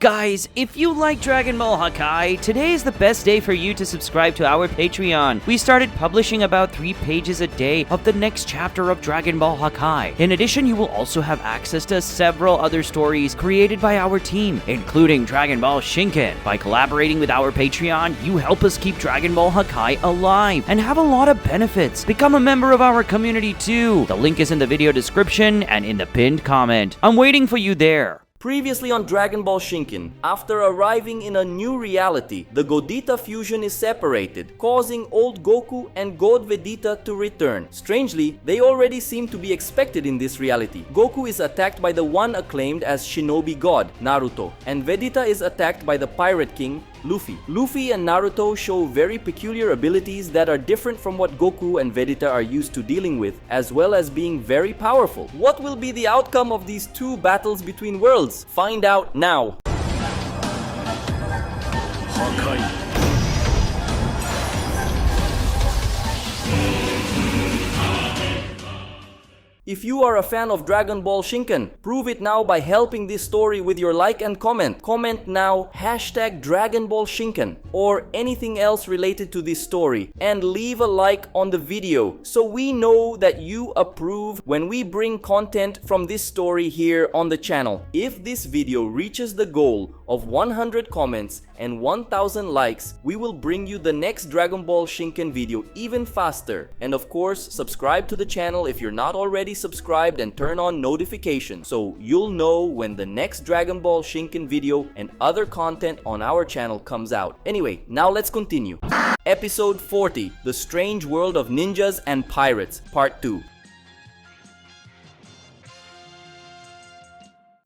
Guys, if you like Dragon Ball Hakai, today is the best day for you to subscribe to our Patreon. We started publishing about 3 pages a day of the next chapter of Dragon Ball Hakai. In addition, you will also have access to several other stories created by our team, including Dragon Ball Shinken. By collaborating with our Patreon, you help us keep Dragon Ball Hakai alive and have a lot of benefits. Become a member of our community too. The link is in the video description and in the pinned comment. I'm waiting for you there. Previously on Dragon Ball Shinken, after arriving in a new reality, the Godita fusion is separated, causing old Goku and God Vegeta to return. Strangely, they already seem to be expected in this reality. Goku is attacked by the one acclaimed as Shinobi God, Naruto, and Vegeta is attacked by the Pirate King, Luffy. Luffy and Naruto show very peculiar abilities that are different from what Goku and Vegeta are used to dealing with, as well as being very powerful. What will be the outcome of these two battles between worlds? Find out now. If you are a fan of Dragon Ball Shinken, prove it now by helping this story with your like and comment. Comment now #Dragon Ball Shinken or anything else related to this story, and leave a like on the video so we know that you approve when we bring content from this story here on the channel. If this video reaches the goal of 100 comments and 1000 likes, we will bring you the next Dragon Ball Shinken video even faster. And of course, subscribe to the channel if you're not already subscribed and turn on notifications so you'll know when the next Dragon Ball Shinken video and other content on our channel comes out. Anyway, now let's continue. Episode 40, The Strange World of Ninjas and Pirates, Part 2.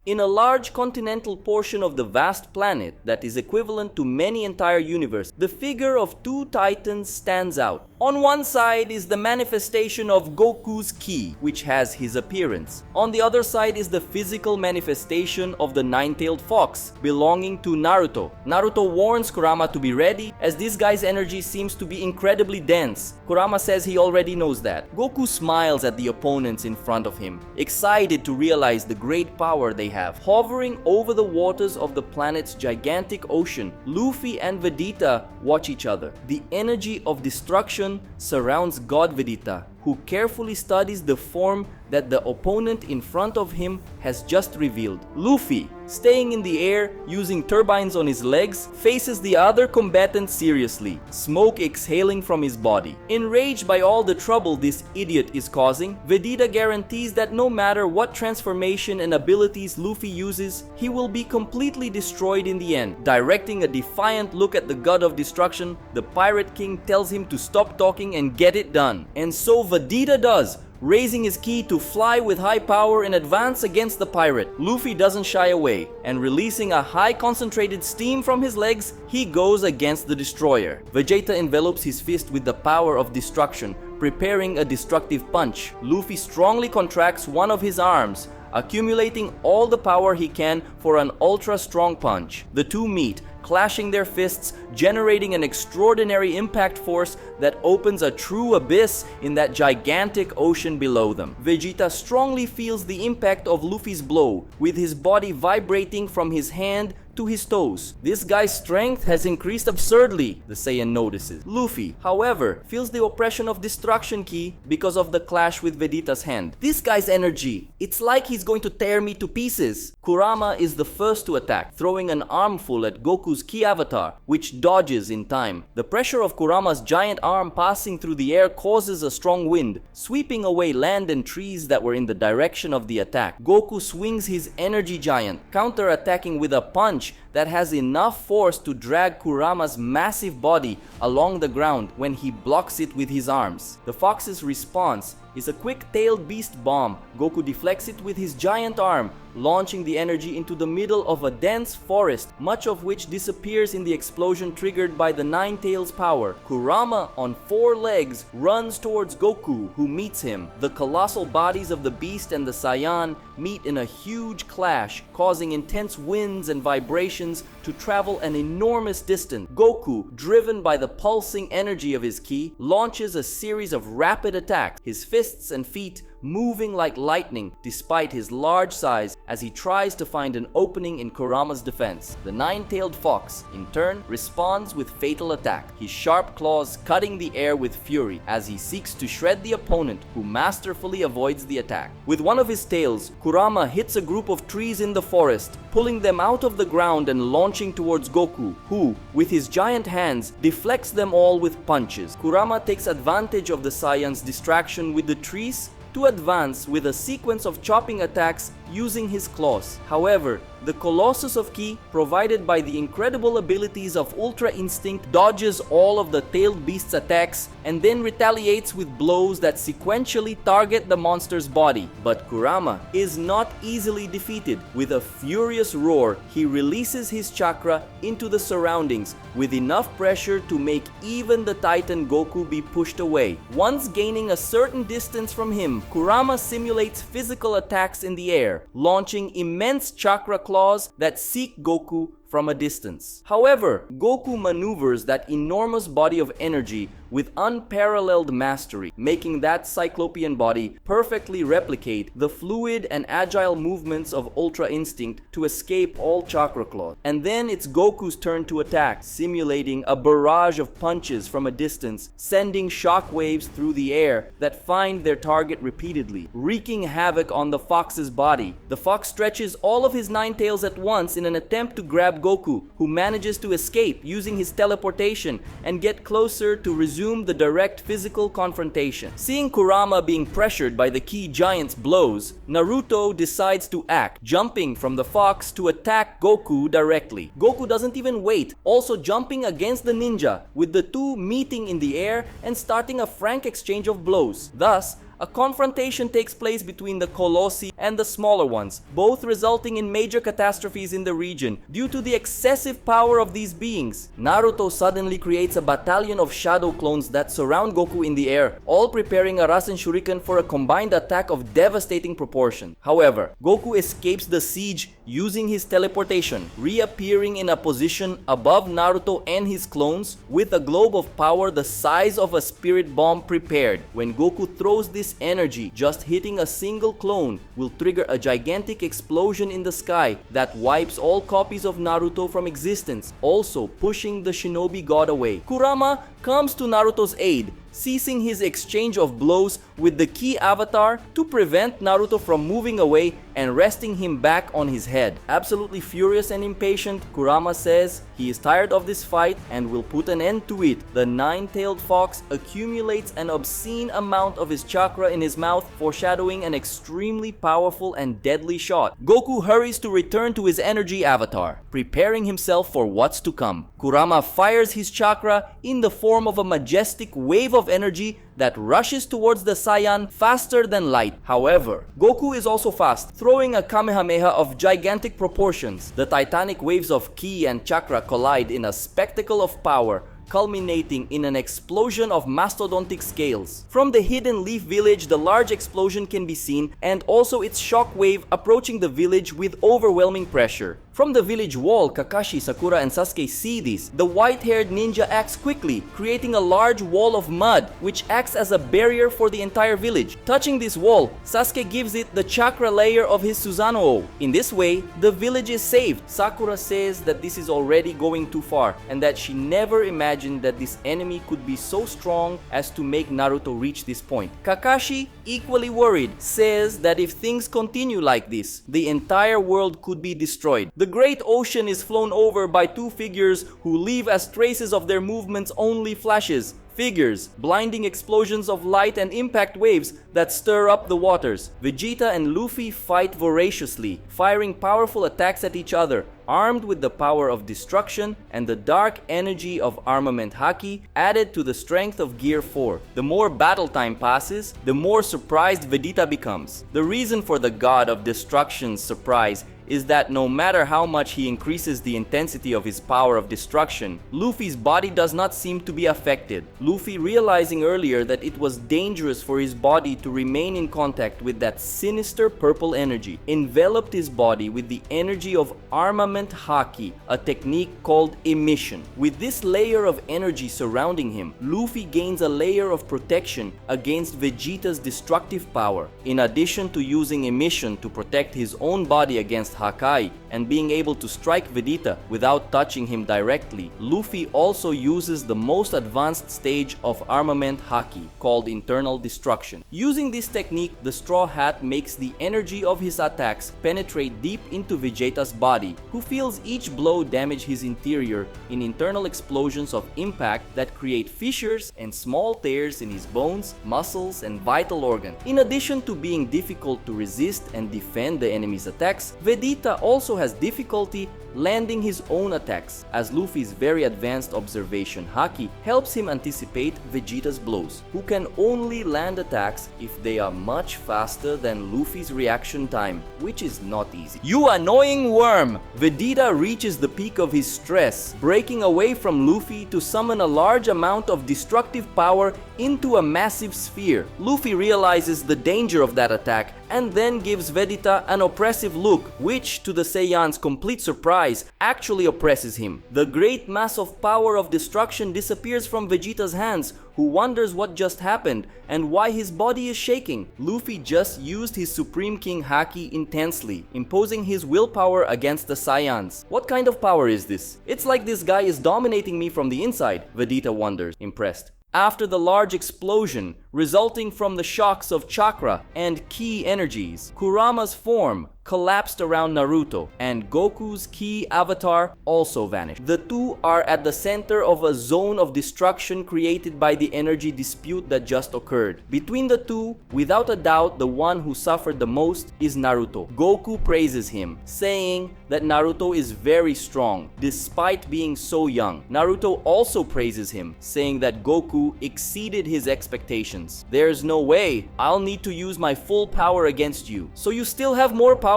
In a large continental portion of the vast planet that is equivalent to many entire universe, the figure of two titans stands out. On one side is the manifestation of Goku's ki, which has his appearance. On the other side is the physical manifestation of the nine-tailed fox, belonging to Naruto. Naruto warns Kurama to be ready, as this guy's energy seems to be incredibly dense. Kurama says he already knows that. Goku smiles at the opponents in front of him, excited to realize the great power they have. Hovering over the waters of the planet's gigantic ocean, Luffy and Vegeta watch each other. The energy of destruction surrounds God Vegeta, who carefully studies the form that the opponent in front of him has just revealed. Luffy, staying in the air using turbines on his legs, faces the other combatant seriously, smoke exhaling from his body. Enraged by all the trouble this idiot is causing, Vegeta guarantees that no matter what transformation and abilities Luffy uses, he will be completely destroyed in the end. Directing a defiant look at the god of destruction, the Pirate King tells him to stop talking and get it done. And so Vegeta does, raising his ki to fly with high power and advance against the pirate. Luffy doesn't shy away, and releasing a high concentrated steam from his legs, he goes against the destroyer. Vegeta envelops his fist with the power of destruction, preparing a destructive punch. Luffy strongly contracts one of his arms, accumulating all the power he can for an ultra strong punch. The two meet, clashing their fists, generating an extraordinary impact force that opens a true abyss in that gigantic ocean below them. Vegeta strongly feels the impact of Luffy's blow, with his body vibrating from his hand to his toes. This guy's strength has increased absurdly, the Saiyan notices. Luffy, however, feels the oppression of destruction ki because of the clash with Vegeta's hand. This guy's energy, it's like he's going to tear me to pieces. Kurama is the first to attack, throwing an armful at Goku's ki avatar, which dodges in time. The pressure of Kurama's giant arm passing through the air causes a strong wind, sweeping away land and trees that were in the direction of the attack. Goku swings his energy giant, counter-attacking with a punch that has enough force to drag Kurama's massive body along the ground when he blocks it with his arms. The fox's response is a quick-tailed beast bomb. Goku deflects it with his giant arm, launching the energy into the middle of a dense forest, much of which disappears in the explosion triggered by the Nine Tails power. Kurama, on 4 legs, runs towards Goku, who meets him. The colossal bodies of the beast and the Saiyan meet in a huge clash, causing intense winds and vibrations to travel an enormous distance. Goku, driven by the pulsing energy of his ki, launches a series of rapid attacks. His fists and feet moving like lightning despite his large size as he tries to find an opening in Kurama's defense. The nine-tailed fox, in turn, responds with fatal attack, his sharp claws cutting the air with fury as he seeks to shred the opponent, who masterfully avoids the attack. With one of his tails, Kurama hits a group of trees in the forest, pulling them out of the ground and launching towards Goku, who, with his giant hands, deflects them all with punches. Kurama takes advantage of the Saiyan's distraction with the trees to advance with a sequence of chopping attacks using his claws. However, the Colossus of Ki, provided by the incredible abilities of Ultra Instinct, dodges all of the tailed beast's attacks and then retaliates with blows that sequentially target the monster's body. But Kurama is not easily defeated. With a furious roar, he releases his chakra into the surroundings with enough pressure to make even the Titan Goku be pushed away. Once gaining a certain distance from him, Kurama simulates physical attacks in the air, launching immense chakra claws that seek Goku from a distance. However, Goku maneuvers that enormous body of energy with unparalleled mastery, making that cyclopean body perfectly replicate the fluid and agile movements of Ultra Instinct to escape all chakra claws. And then it's Goku's turn to attack, simulating a barrage of punches from a distance, sending shockwaves through the air that find their target repeatedly, wreaking havoc on the fox's body. The fox stretches all of his nine tails at once in an attempt to grab Goku, who manages to escape using his teleportation and get closer to resume the direct physical confrontation. Seeing Kurama being pressured by the Ki giant's blows, Naruto decides to act, jumping from the fox to attack Goku directly. Goku doesn't even wait, also jumping against the ninja, with the two meeting in the air and starting a frank exchange of blows. Thus, a confrontation takes place between the Colossi and the smaller ones, both resulting in major catastrophes in the region due to the excessive power of these beings. Naruto suddenly creates a battalion of shadow clones that surround Goku in the air, all preparing a Rasen Shuriken for a combined attack of devastating proportion. However, Goku escapes the siege using his teleportation, reappearing in a position above Naruto and his clones with a globe of power the size of a spirit bomb prepared. When Goku throws this energy, just hitting a single clone will trigger a gigantic explosion in the sky that wipes all copies of Naruto from existence, also pushing the shinobi god away. Kurama comes to Naruto's aid, ceasing his exchange of blows with the Ki avatar to prevent Naruto from moving away and resting him back on his head. Absolutely furious and impatient, Kurama says he is tired of this fight and will put an end to it. The nine-tailed fox accumulates an obscene amount of his chakra in his mouth, foreshadowing an extremely powerful and deadly shot. Goku hurries to return to his energy avatar, preparing himself for what's to come. Kurama fires his chakra in the form of a majestic wave of energy that rushes towards the Saiyan faster than light. However, Goku is also fast, throwing a Kamehameha of gigantic proportions. The titanic waves of Ki and chakra collide in a spectacle of power, culminating in an explosion of mastodontic scales. From the hidden leaf village, the large explosion can be seen, and also its shockwave approaching the village with overwhelming pressure. From the village wall, Kakashi, Sakura, and Sasuke see this. The white-haired ninja acts quickly, creating a large wall of mud, which acts as a barrier for the entire village. Touching this wall, Sasuke gives it the chakra layer of his Susanoo. In this way, the village is saved. Sakura says that this is already going too far, and that she never imagined that this enemy could be so strong as to make Naruto reach this point. Kakashi, equally worried, says that if things continue like this, the entire world could be destroyed. The great ocean is flown over by two figures who leave as traces of their movements only flashes. Figures, blinding explosions of light and impact waves that stir up the waters. Vegeta and Luffy fight voraciously, firing powerful attacks at each other, armed with the power of destruction and the dark energy of armament haki added to the strength of Gear 4. The more battle time passes, the more surprised Vegeta becomes. The reason for the god of destruction's surprise is that no matter how much he increases the intensity of his power of destruction, Luffy's body does not seem to be affected. Luffy, realizing earlier that it was dangerous for his body to remain in contact with that sinister purple energy, enveloped his body with the energy of armament haki, a technique called emission. With this layer of energy surrounding him, Luffy gains a layer of protection against Vegeta's destructive power. In addition to using emission to protect his own body against Hakai and being able to strike Vegeta without touching him directly, Luffy also uses the most advanced stage of armament haki, called internal destruction. Using this technique, the Straw Hat makes the energy of his attacks penetrate deep into Vegeta's body, who feels each blow damage his interior in internal explosions of impact that create fissures and small tears in his bones, muscles, and vital organs. In addition to being difficult to resist and defend the enemy's attacks, Vegeta also has difficulty landing his own attacks, as Luffy's very advanced observation haki helps him anticipate Vegeta's blows, who can only land attacks if they are much faster than Luffy's reaction time, which is not easy. You annoying worm! Vegeta reaches the peak of his stress, breaking away from Luffy to summon a large amount of destructive power into a massive sphere. Luffy realizes the danger of that attack and then gives Vegeta an oppressive look, which, to the Saiyan's complete surprise, actually oppresses him. The great mass of power of destruction disappears from Vegeta's hands, who wonders what just happened and why his body is shaking. Luffy just used his Supreme King Haki intensely, imposing his willpower against the Saiyans. What kind of power is this? It's like this guy is dominating me from the inside, Vegeta wonders, impressed. After the large explosion resulting from the shocks of chakra and ki energies, Kurama's form collapsed around Naruto, and Goku's ki avatar also vanished. The two are at the center of a zone of destruction created by the energy dispute that just occurred. Between the two, without a doubt, the one who suffered the most is Naruto. Goku praises him, saying that Naruto is very strong, despite being so young. Naruto also praises him, saying that Goku exceeded his expectations. There's no way, I'll need to use my full power against you. So you still have more power?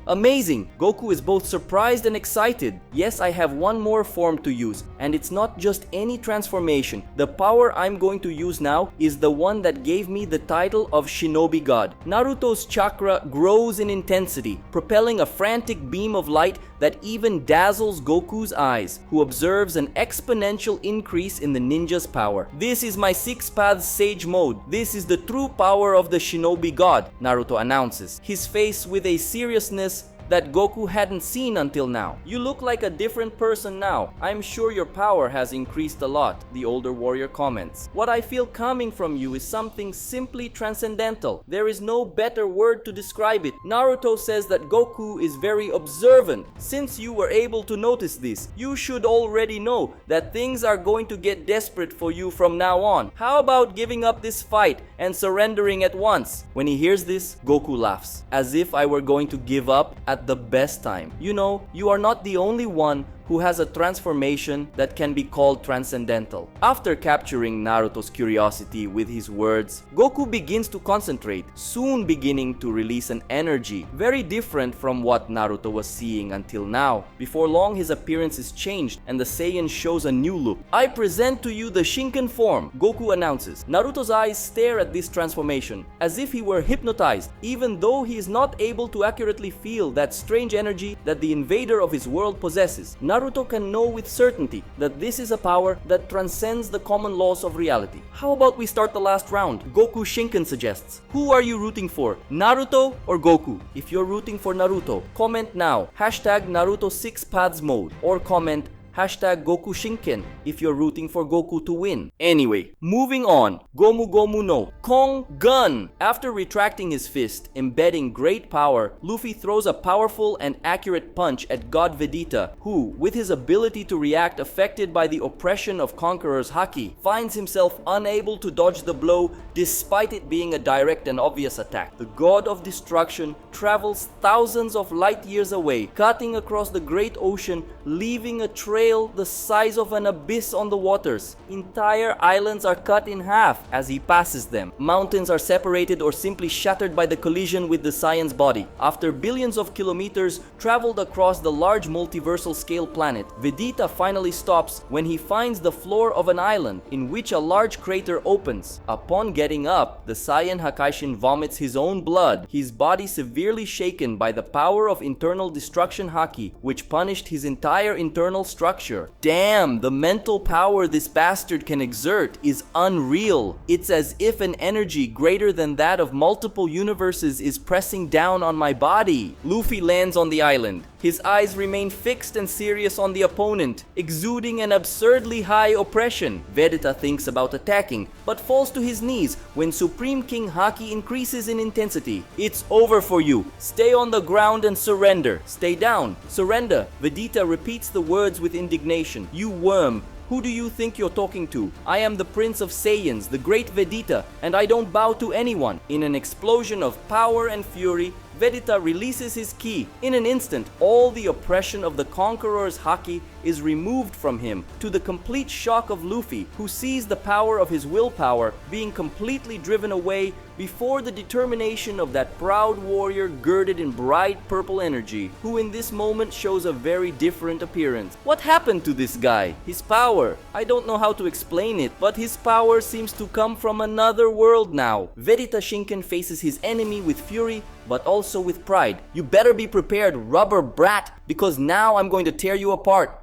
Amazing! Goku is both surprised and excited. Yes, I have one more form to use, and it's not just any transformation. The power I'm going to use now is the one that gave me the title of Shinobi God. Naruto's chakra grows in intensity, propelling a frantic beam of light that even dazzles Goku's eyes, who observes an exponential increase in the ninja's power. This is my 6 paths sage mode. This is the true power of the Shinobi God, Naruto announces, his face with a seriousness that Goku hadn't seen until now. You look like a different person now. I'm sure your power has increased a lot, the older warrior comments. What I feel coming from you is something simply transcendental. There is no better word to describe it. Naruto says that Goku is very observant. Since you were able to notice this, you should already know that things are going to get desperate for you from now on. How about giving up this fight and surrendering at once? When he hears this, Goku laughs, as if I were going to give up at the best time. You know, you are not the only one who has a transformation that can be called transcendental. After capturing Naruto's curiosity with his words, Goku begins to concentrate, soon beginning to release an energy very different from what Naruto was seeing until now. Before long, his appearance is changed and the Saiyan shows a new look. I present to you the Shinken form, Goku announces. Naruto's eyes stare at this transformation, as if he were hypnotized, even though he is not able to accurately feel that strange energy that the invader of his world possesses. Naruto can know with certainty that this is a power that transcends the common laws of reality. How about we start the last round? Goku Shinken suggests. Who are you rooting for? Naruto or Goku? If you're rooting for Naruto, comment now. Hashtag Naruto 6 Paths Mode. Or comment Hashtag Goku Shinken if you're rooting for Goku to win. Anyway, moving on. Gomu Gomu no Kong Gun. After retracting his fist, embedding great power, Luffy throws a powerful and accurate punch at God Vegeta, who, with his ability to react affected by the oppression of Conqueror's Haki, finds himself unable to dodge the blow despite it being a direct and obvious attack. The God of Destruction travels thousands of light years away, cutting across the great ocean, leaving a trail trail the size of an abyss on the waters. Entire islands are cut in half as he passes them. Mountains are separated or simply shattered by the collision with the Saiyan's body. After billions of kilometers traveled across the large multiversal scale planet, Vegeta finally stops when he finds the floor of an island in which a large crater opens. Upon getting up, the Saiyan Hakaishin vomits his own blood, his body severely shaken by the power of internal destruction haki, which punished his entire internal structure. Damn, the mental power this bastard can exert is unreal. It's as if an energy greater than that of multiple universes is pressing down on my body. Luffy lands on the island. His eyes remain fixed and serious on the opponent, exuding an absurdly high oppression. Vegeta thinks about attacking, but falls to his knees when Supreme King Haki increases in intensity. It's over for you. Stay on the ground and surrender. Stay down. Surrender. Vegeta repeats the words with indignation. You worm. Who do you think you're talking to? I am the Prince of Saiyans, the great Vegeta, and I don't bow to anyone. In an explosion of power and fury, Vegeta releases his ki. In an instant, all the oppression of the Conqueror's haki is removed from him, to the complete shock of Luffy, who sees the power of his willpower being completely driven away before the determination of that proud warrior girded in bright purple energy, who in this moment shows a very different appearance. What happened to this guy? His power. I don't know how to explain it, but his power seems to come from another world now. Vegeta Shinken faces his enemy with fury, but also with pride. You better be prepared, rubber brat, because now I'm going to tear you apart.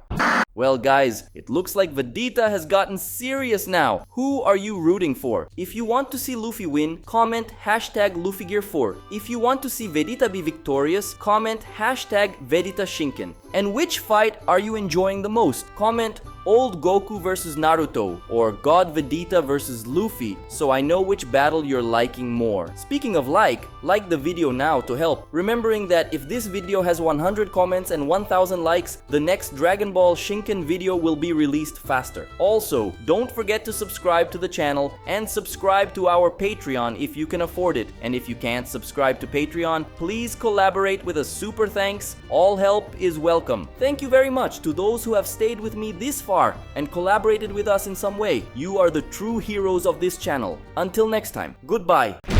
Well guys, it looks like Vegeta has gotten serious now. Who are you rooting for? If you want to see Luffy win, comment #LuffyGear4. If you want to see Vegeta be victorious, comment #Vegeta Shinken. And which fight are you enjoying the most? Comment Old Goku versus Naruto or God Vegeta versus Luffy so I know which battle you're liking more. Speaking of like the video now to help, remembering that if this video has 100 comments and 1000 likes, the next Dragon Ball Shinken video will be released faster. Also, don't forget to subscribe to the channel and subscribe to our Patreon if you can afford it. And if you can't subscribe to Patreon, please collaborate with a super thanks. All help is welcome. Thank you very much to those who have stayed with me this far and collaborated with us in some way. You are the true heroes of this channel. Until next time, goodbye.